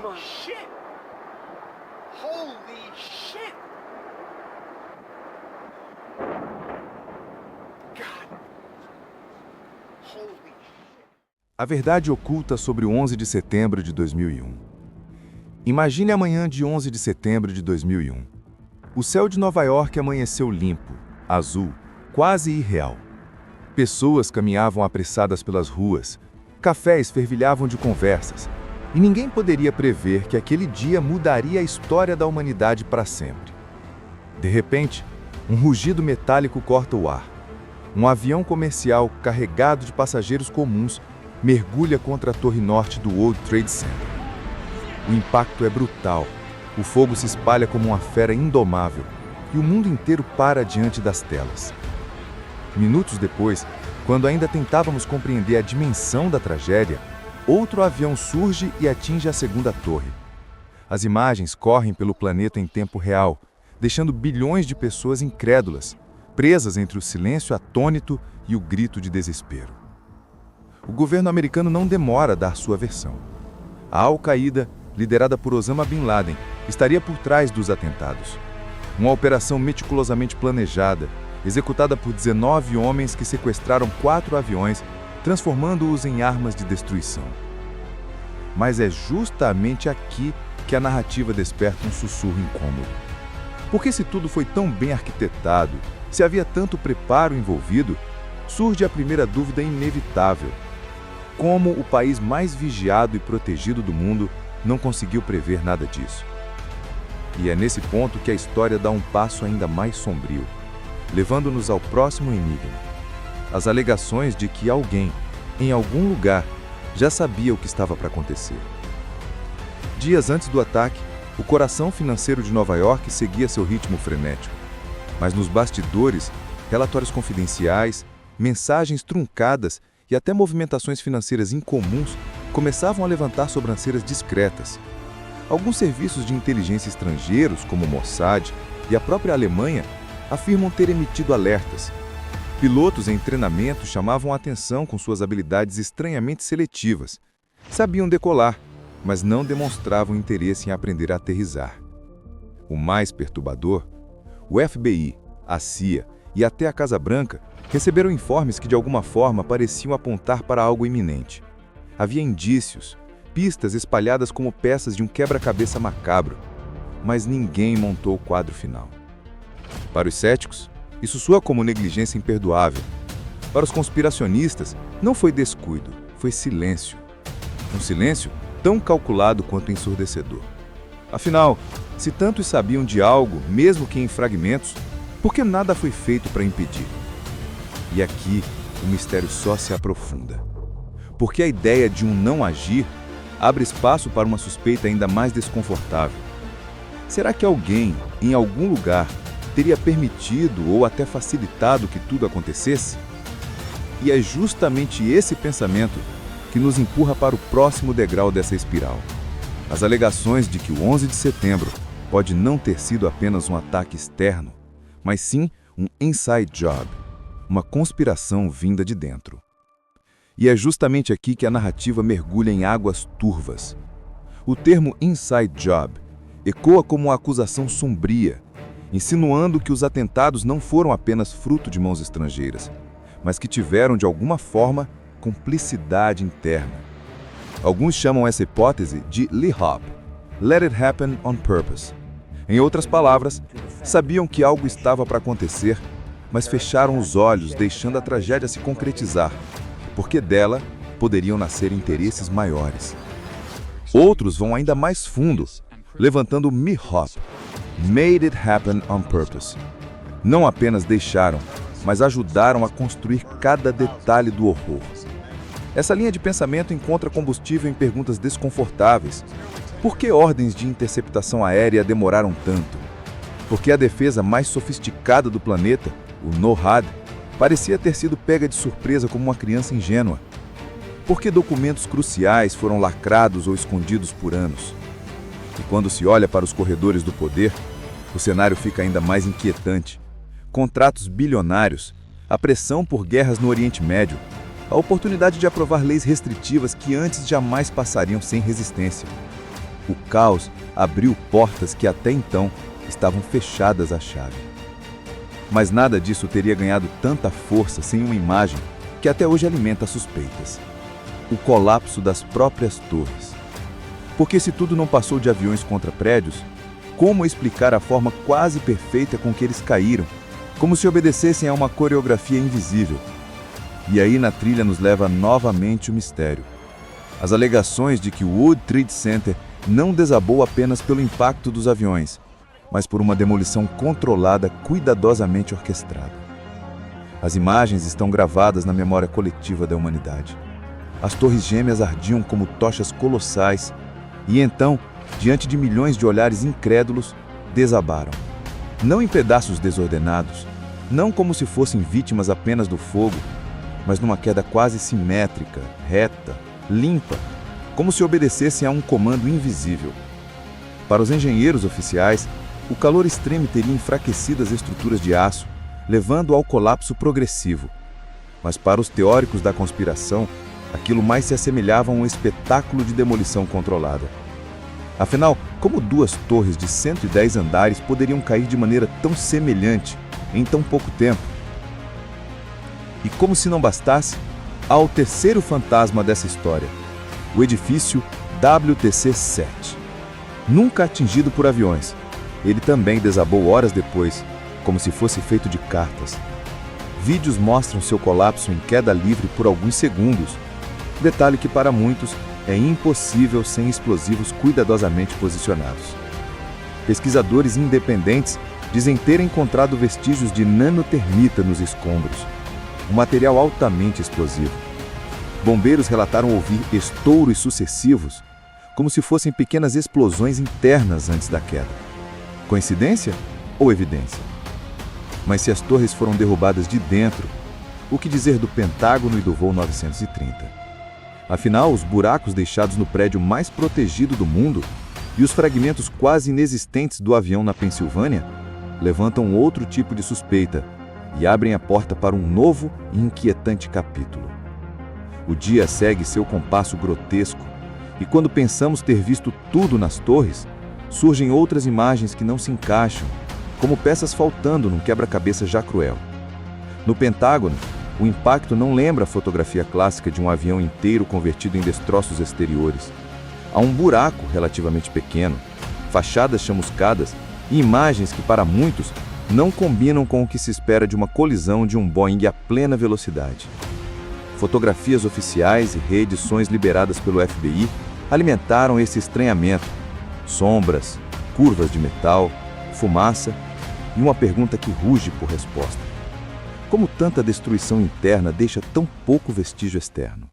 Holy shit! Holy shit! God. Holy shit. A verdade oculta sobre o 11 de setembro de 2001. Imagine a manhã de 11 de setembro de 2001. O céu de Nova York amanheceu limpo, azul, quase irreal. Pessoas caminhavam apressadas pelas ruas, cafés fervilhavam de conversas, e ninguém poderia prever que aquele dia mudaria a história da humanidade para sempre. De repente, um rugido metálico corta o ar. Um avião comercial carregado de passageiros comuns mergulha contra a torre norte do World Trade Center. O impacto é brutal, o fogo se espalha como uma fera indomável e o mundo inteiro para diante das telas. Minutos depois, quando ainda tentávamos compreender a dimensão da tragédia, outro avião surge e atinge a segunda torre. As imagens correm pelo planeta em tempo real, deixando bilhões de pessoas incrédulas, presas entre o silêncio atônito e o grito de desespero. O governo americano não demora a dar sua versão. A Al-Qaeda, liderada por Osama Bin Laden, estaria por trás dos atentados. Uma operação meticulosamente planejada, executada por 19 homens que sequestraram 4 aviões, transformando-os em armas de destruição. Mas é justamente aqui que a narrativa desperta um sussurro incômodo. Porque se tudo foi tão bem arquitetado, se havia tanto preparo envolvido, surge a primeira dúvida inevitável. Como o país mais vigiado e protegido do mundo não conseguiu prever nada disso? E é nesse ponto que a história dá um passo ainda mais sombrio, levando-nos ao próximo enigma: as alegações de que alguém, em algum lugar, já sabia o que estava para acontecer. Dias antes do ataque, o coração financeiro de Nova York seguia seu ritmo frenético. Mas nos bastidores, relatórios confidenciais, mensagens truncadas e até movimentações financeiras incomuns começavam a levantar sobrancelhas discretas. Alguns serviços de inteligência estrangeiros, como o Mossad e a própria Alemanha, afirmam ter emitido alertas. Pilotos em treinamento chamavam a atenção com suas habilidades estranhamente seletivas. Sabiam decolar, mas não demonstravam interesse em aprender a aterrissar. O mais perturbador, o FBI, a CIA e até a Casa Branca receberam informes que de alguma forma pareciam apontar para algo iminente. Havia indícios, pistas espalhadas como peças de um quebra-cabeça macabro, mas ninguém montou o quadro final. Para os céticos, isso soa como negligência imperdoável. Para os conspiracionistas, não foi descuido, foi silêncio. Um silêncio tão calculado quanto ensurdecedor. Afinal, se tantos sabiam de algo, mesmo que em fragmentos, por que nada foi feito para impedir? E aqui, o mistério só se aprofunda. Porque a ideia de um não agir abre espaço para uma suspeita ainda mais desconfortável. Será que alguém, em algum lugar, teria permitido ou até facilitado que tudo acontecesse? E é justamente esse pensamento que nos empurra para o próximo degrau dessa espiral. As alegações de que o 11 de setembro pode não ter sido apenas um ataque externo, mas sim um inside job, uma conspiração vinda de dentro. E é justamente aqui que a narrativa mergulha em águas turvas. O termo inside job ecoa como uma acusação sombria, insinuando que os atentados não foram apenas fruto de mãos estrangeiras, mas que tiveram, de alguma forma, cumplicidade interna. Alguns chamam essa hipótese de LIHOP, Let It Happen on Purpose. Em outras palavras, sabiam que algo estava para acontecer, mas fecharam os olhos, deixando a tragédia se concretizar, porque dela poderiam nascer interesses maiores. Outros vão ainda mais fundo, levantando o MIHOP, Made It Happen on Purpose. Não apenas deixaram, mas ajudaram a construir cada detalhe do horror. Essa linha de pensamento encontra combustível em perguntas desconfortáveis. Por que ordens de interceptação aérea demoraram tanto? Por que a defesa mais sofisticada do planeta, o NORAD, parecia ter sido pega de surpresa como uma criança ingênua? Por que documentos cruciais foram lacrados ou escondidos por anos? E quando se olha para os corredores do poder, o cenário fica ainda mais inquietante. Contratos bilionários, a pressão por guerras no Oriente Médio, a oportunidade de aprovar leis restritivas que antes jamais passariam sem resistência. O caos abriu portas que até então estavam fechadas à chave. Mas nada disso teria ganhado tanta força sem uma imagem que até hoje alimenta suspeitas: o colapso das próprias torres. Porque se tudo não passou de aviões contra prédios, como explicar a forma quase perfeita com que eles caíram, como se obedecessem a uma coreografia invisível? E aí na trilha nos leva novamente o mistério. As alegações de que o World Trade Center não desabou apenas pelo impacto dos aviões, mas por uma demolição controlada, cuidadosamente orquestrada. As imagens estão gravadas na memória coletiva da humanidade. As torres gêmeas ardiam como tochas colossais e então, diante de milhões de olhares incrédulos, desabaram. Não em pedaços desordenados, não como se fossem vítimas apenas do fogo, mas numa queda quase simétrica, reta, limpa, como se obedecessem a um comando invisível. Para os engenheiros oficiais, o calor extremo teria enfraquecido as estruturas de aço, levando ao colapso progressivo. Mas para os teóricos da conspiração, aquilo mais se assemelhava a um espetáculo de demolição controlada. Afinal, como duas torres de 110 andares poderiam cair de maneira tão semelhante em tão pouco tempo? E como se não bastasse, há o terceiro fantasma dessa história, o edifício WTC-7. Nunca atingido por aviões, ele também desabou horas depois, como se fosse feito de cartas. Vídeos mostram seu colapso em queda livre por alguns segundos, detalhe que para muitos é impossível sem explosivos cuidadosamente posicionados. Pesquisadores independentes dizem ter encontrado vestígios de nanotermita nos escombros, um material altamente explosivo. Bombeiros relataram ouvir estouros sucessivos, como se fossem pequenas explosões internas antes da queda. Coincidência ou evidência? Mas se as torres foram derrubadas de dentro, o que dizer do Pentágono e do voo 930? Afinal, os buracos deixados no prédio mais protegido do mundo e os fragmentos quase inexistentes do avião na Pensilvânia levantam outro tipo de suspeita e abrem a porta para um novo e inquietante capítulo. O dia segue seu compasso grotesco e quando pensamos ter visto tudo nas torres, surgem outras imagens que não se encaixam, como peças faltando num quebra-cabeça já cruel. No Pentágono, o impacto não lembra a fotografia clássica de um avião inteiro convertido em destroços exteriores. Há um buraco relativamente pequeno, fachadas chamuscadas e imagens que, para muitos, não combinam com o que se espera de uma colisão de um Boeing a plena velocidade. Fotografias oficiais e reedições liberadas pelo FBI alimentaram esse estranhamento. Sombras, curvas de metal, fumaça e uma pergunta que ruge por resposta. Como tanta destruição interna deixa tão pouco vestígio externo?